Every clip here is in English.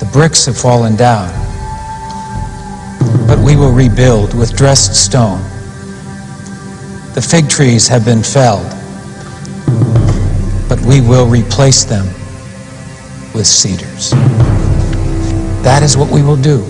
The bricks have fallen down, but we will rebuild with dressed stone. The fig trees have been felled, but we will replace them with cedars. That is what we will do.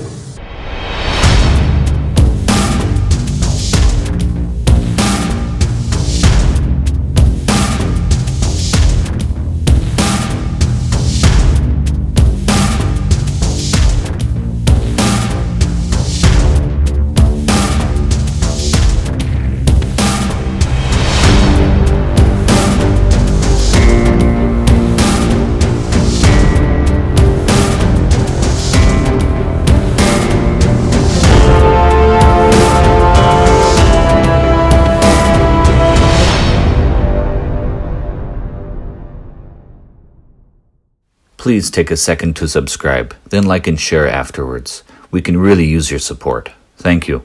Please take a second to subscribe, then like and share afterwards. We can really use your support. Thank you.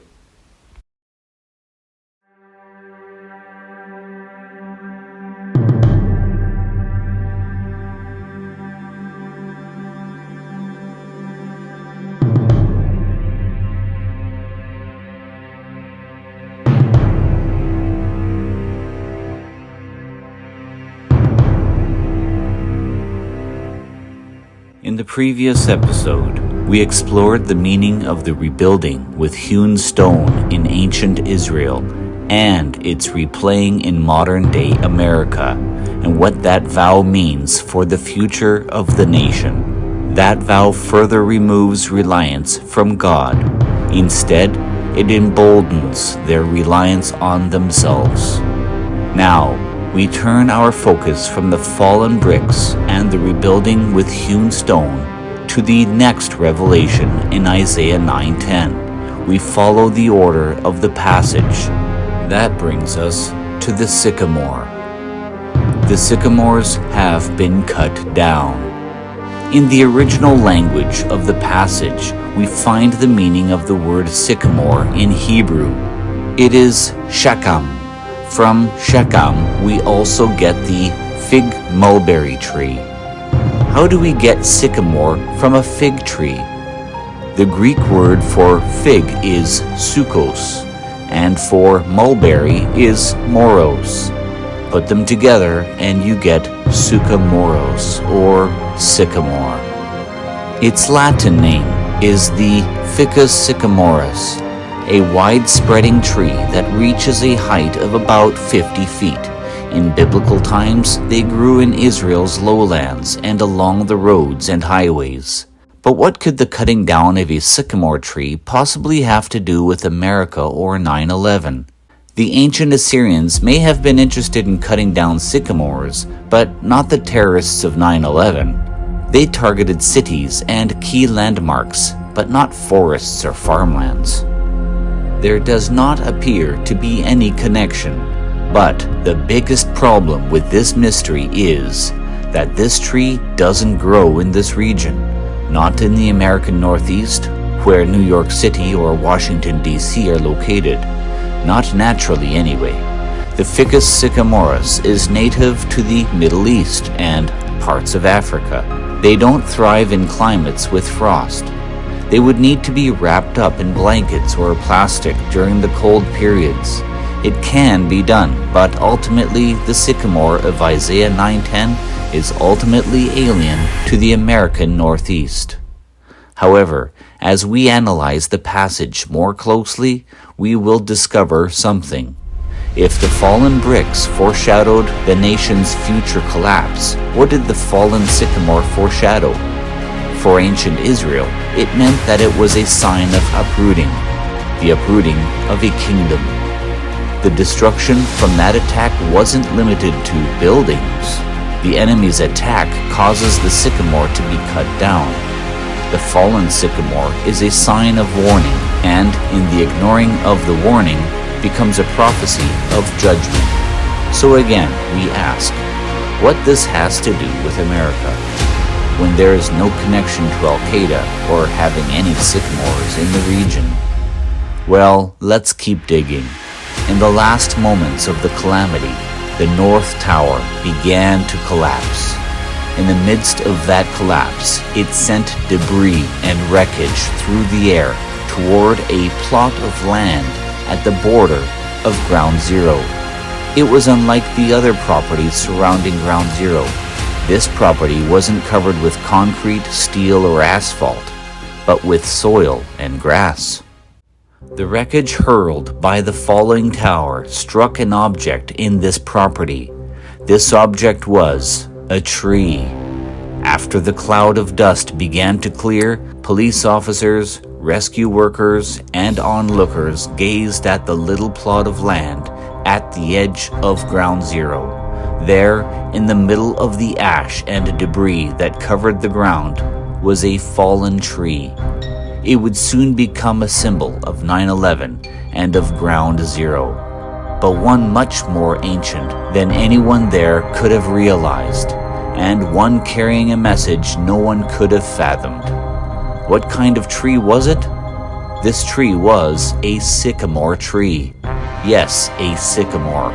In the previous episode, we explored the meaning of the rebuilding with hewn stone in ancient Israel and its replaying in modern-day America, and what that vow means for the future of the nation. That vow further removes reliance from God. Instead, it emboldens their reliance on themselves. Now, we turn our focus from the fallen bricks and the rebuilding with hewn stone to the next revelation in Isaiah 9:10. We follow the order of the passage. That brings us to the sycamore. The sycamores have been cut down. In the original language of the passage, we find the meaning of the word sycamore in Hebrew. It is shakam. From Shechem, we also get the fig mulberry tree. How do we get sycamore from a fig tree? The Greek word for fig is sukos, and for mulberry is moros. Put them together and you get sucamoros, or sycamore. Its Latin name is the Ficus sycamoris, a wide-spreading tree that reaches a height of about 50 feet. In biblical times, they grew in Israel's lowlands and along the roads and highways. But what could the cutting down of a sycamore tree possibly have to do with America or 9/11? The ancient Assyrians may have been interested in cutting down sycamores, but not the terrorists of 9/11. They targeted cities and key landmarks, but not forests or farmlands. There does not appear to be any connection, but the biggest problem with this mystery is that this tree doesn't grow in this region, not in the American Northeast, where New York City or Washington, D.C. are located, not naturally anyway. The Ficus sycamoris is native to the Middle East and parts of Africa. They don't thrive in climates with frost. They would need to be wrapped up in blankets or plastic during the cold periods. It can be done, but ultimately the sycamore of Isaiah 9:10 is ultimately alien to the American Northeast. However, as we analyze the passage more closely, we will discover something. If the fallen bricks foreshadowed the nation's future collapse, what did the fallen sycamore foreshadow? For ancient Israel, it meant that it was a sign of uprooting, the uprooting of a kingdom. The destruction from that attack wasn't limited to buildings. The enemy's attack causes the sycamore to be cut down. The fallen sycamore is a sign of warning, and in the ignoring of the warning becomes a prophecy of judgment. So again, we ask, what this has to do with America, when there is no connection to Al-Qaeda or having any sycamores in the region? Well, let's keep digging. In the last moments of the calamity, the North Tower began to collapse. In the midst of that collapse, it sent debris and wreckage through the air toward a plot of land at the border of Ground Zero. It was unlike the other properties surrounding Ground Zero. This property wasn't covered with concrete, steel, or asphalt, but with soil and grass. The wreckage hurled by the falling tower struck an object in this property. This object was a tree. After the cloud of dust began to clear, police officers, rescue workers, and onlookers gazed at the little plot of land at the edge of Ground Zero. There, in the middle of the ash and debris that covered the ground, was a fallen tree. It would soon become a symbol of 9/11 and of Ground Zero, but one much more ancient than anyone there could have realized, and one carrying a message no one could have fathomed. What kind of tree was it? This tree was a sycamore tree. Yes, a sycamore.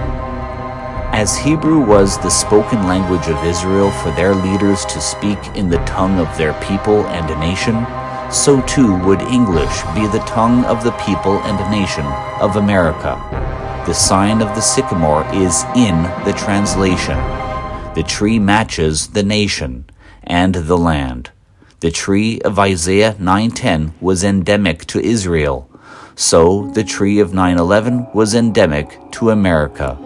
As Hebrew was the spoken language of Israel for their leaders to speak in the tongue of their people and nation, so too would English be the tongue of the people and nation of America. The sign of the sycamore is in the translation. The tree matches the nation and the land. The tree of Isaiah 9:10 was endemic to Israel, so the tree of 9/11 was endemic to America.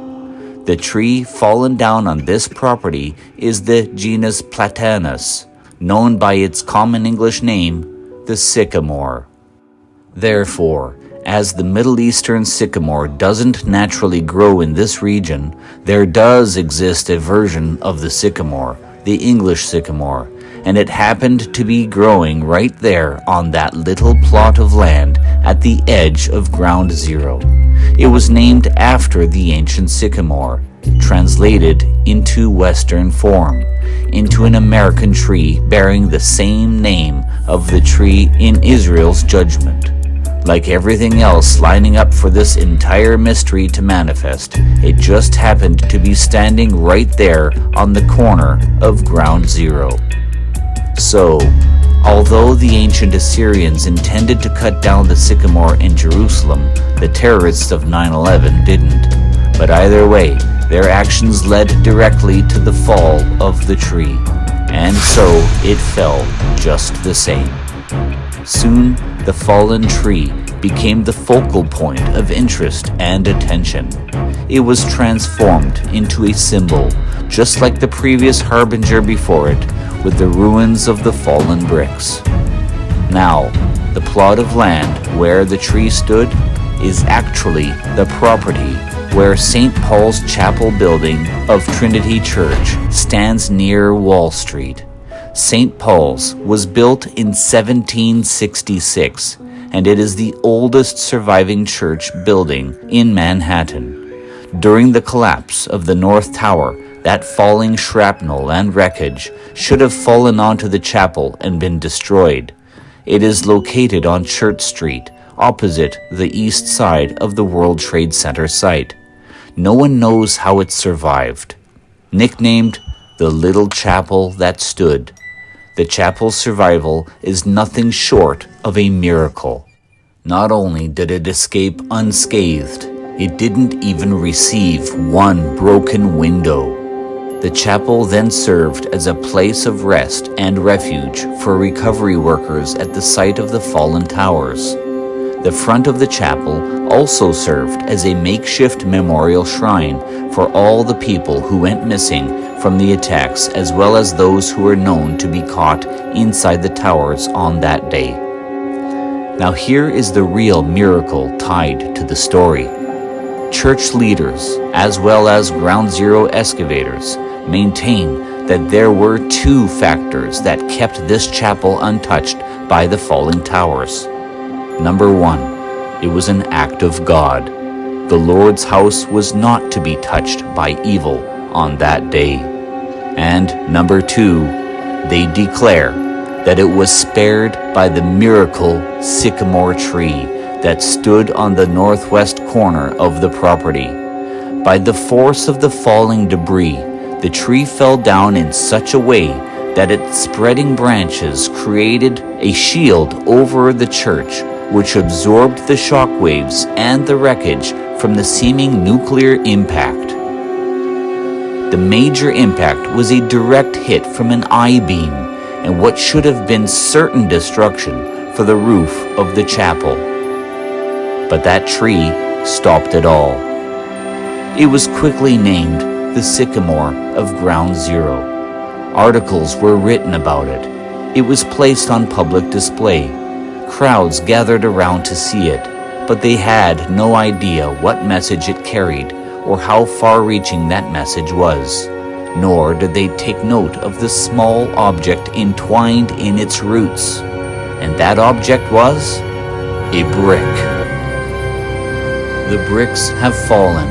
The tree fallen down on this property is the genus Platanus, known by its common English name, the sycamore. Therefore, as the Middle Eastern sycamore doesn't naturally grow in this region, there does exist a version of the sycamore, the English sycamore, and it happened to be growing right there on that little plot of land at the edge of Ground Zero. It was named after the ancient sycamore, translated into Western form, into an American tree bearing the same name of the tree in Israel's judgment. Like everything else lining up for this entire mystery to manifest, it just happened to be standing right there on the corner of Ground Zero. So, although the ancient Assyrians intended to cut down the sycamore in Jerusalem, the terrorists of 9/11 didn't. But either way, their actions led directly to the fall of the tree, and so it fell just the same. Soon, the fallen tree became the focal point of interest and attention. It was transformed into a symbol, just like the previous harbinger before it, with the ruins of the fallen bricks. Now, the plot of land where the tree stood is actually the property where St. Paul's Chapel building of Trinity Church stands near Wall Street. St. Paul's was built in 1766, and it is the oldest surviving church building in Manhattan. During the collapse of the North Tower, that falling shrapnel and wreckage should have fallen onto the chapel and been destroyed. It is located on Church Street, opposite the east side of the World Trade Center site. No one knows how it survived. Nicknamed the Little Chapel That Stood, the chapel's survival is nothing short of a miracle. Not only did it escape unscathed, it didn't even receive one broken window. The chapel then served as a place of rest and refuge for recovery workers at the site of the fallen towers. The front of the chapel also served as a makeshift memorial shrine for all the people who went missing from the attacks, as well as those who were known to be caught inside the towers on that day. Now here is the real miracle tied to the story. Church leaders, as well as Ground Zero excavators, maintain that there were two factors that kept this chapel untouched by the falling towers. Number one, it was an act of God. The Lord's house was not to be touched by evil on that day. And number two, they declare that it was spared by the miracle sycamore tree that stood on the northwest corner of the property. By the force of the falling debris, The tree fell down in such a way that its spreading branches created a shield over the church, which absorbed the shock waves and the wreckage from the seeming nuclear impact. The major impact was a direct hit from an I-beam and what should have been certain destruction for the roof of the chapel. But that tree stopped it all. It was quickly named the Sycamore of Ground Zero. Articles were written about it. It was placed on public display. Crowds gathered around to see it, but they had no idea what message it carried or how far-reaching that message was, nor did they take note of the small object entwined in its roots. And that object was a brick. The bricks have fallen,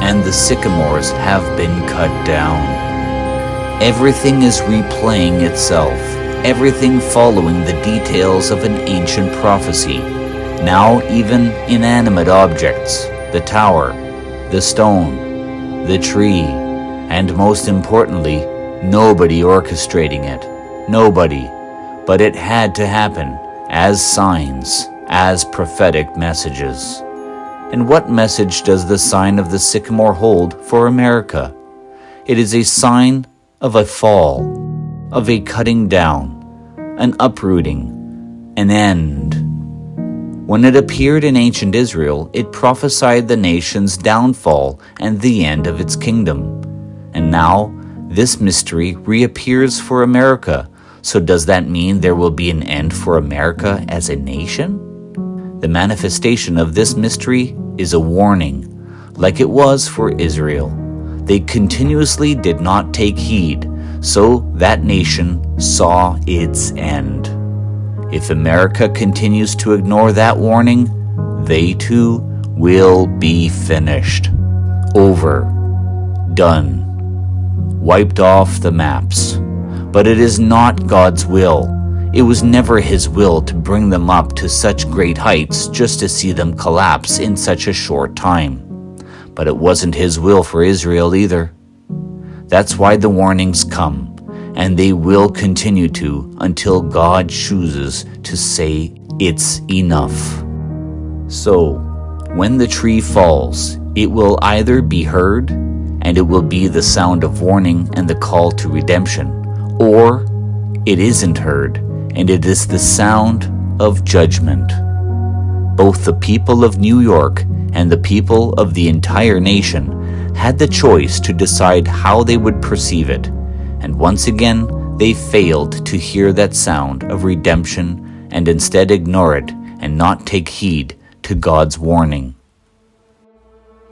and the sycamores have been cut down. Everything is replaying itself, everything following the details of an ancient prophecy. Now even inanimate objects, the tower, the stone, the tree, and most importantly, nobody orchestrating it. Nobody. But it had to happen, as signs, as prophetic messages. And what message does the sign of the sycamore hold for America? It is a sign of a fall, of a cutting down, an uprooting, an end. When it appeared in ancient Israel, it prophesied the nation's downfall and the end of its kingdom. And now, this mystery reappears for America. So does that mean there will be an end for America as a nation? The manifestation of this mystery is a warning, like it was for Israel. They continuously did not take heed, so that nation saw its end. If America continues to ignore that warning, they too will be finished. Over. Done. Wiped off the maps. But it is not God's will. It was never His will to bring them up to such great heights just to see them collapse in such a short time. But it wasn't His will for Israel either. That's why the warnings come, and they will continue to until God chooses to say it's enough. So, when the tree falls, it will either be heard, and it will be the sound of warning and the call to redemption, or it isn't heard, and it is the sound of judgment. Both the people of New York and the people of the entire nation had the choice to decide how they would perceive it, and once again they failed to hear that sound of redemption and instead ignore it and not take heed to God's warning.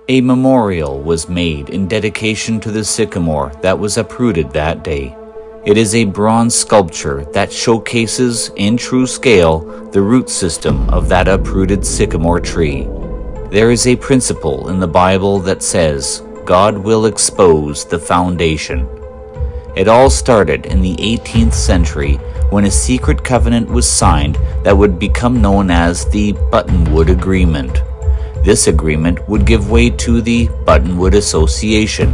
A memorial was made in dedication to the sycamore that was uprooted that day. It is a bronze sculpture that showcases in true scale the root system of that uprooted sycamore tree. There is a principle in the Bible that says God will expose the foundation. It all started in the 18th century when a secret covenant was signed that would become known as the Buttonwood Agreement. This agreement would give way to the Buttonwood Association,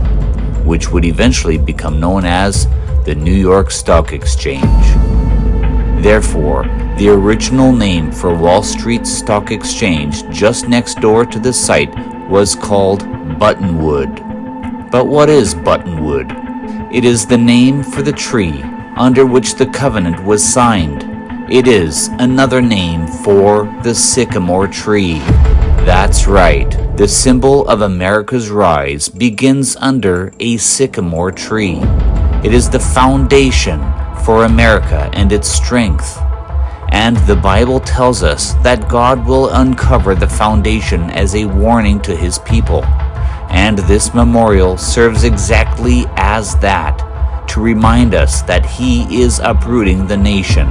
which would eventually become known as the New York Stock Exchange. Therefore, the original name for Wall Street Stock Exchange just next door to the site was called Buttonwood. But what is Buttonwood? It is the name for the tree under which the covenant was signed. It is another name for the sycamore tree. That's right, the symbol of America's rise begins under a sycamore tree. It is the foundation for America and its strength. And the Bible tells us that God will uncover the foundation as a warning to His people. And this memorial serves exactly as that, to remind us that He is uprooting the nation.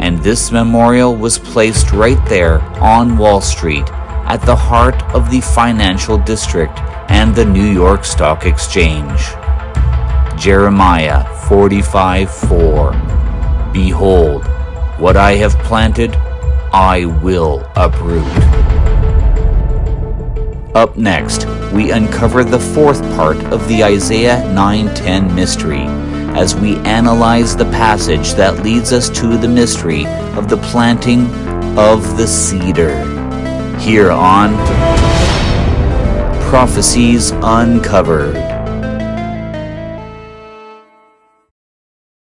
And this memorial was placed right there on Wall Street, at the heart of the financial district and the New York Stock Exchange. Jeremiah 45:4. Behold, what I have planted, I will uproot. Up next, we uncover the fourth part of the Isaiah 9:10 mystery as we analyze the passage that leads us to the mystery of the planting of the cedar. Here on Prophecies Uncovered.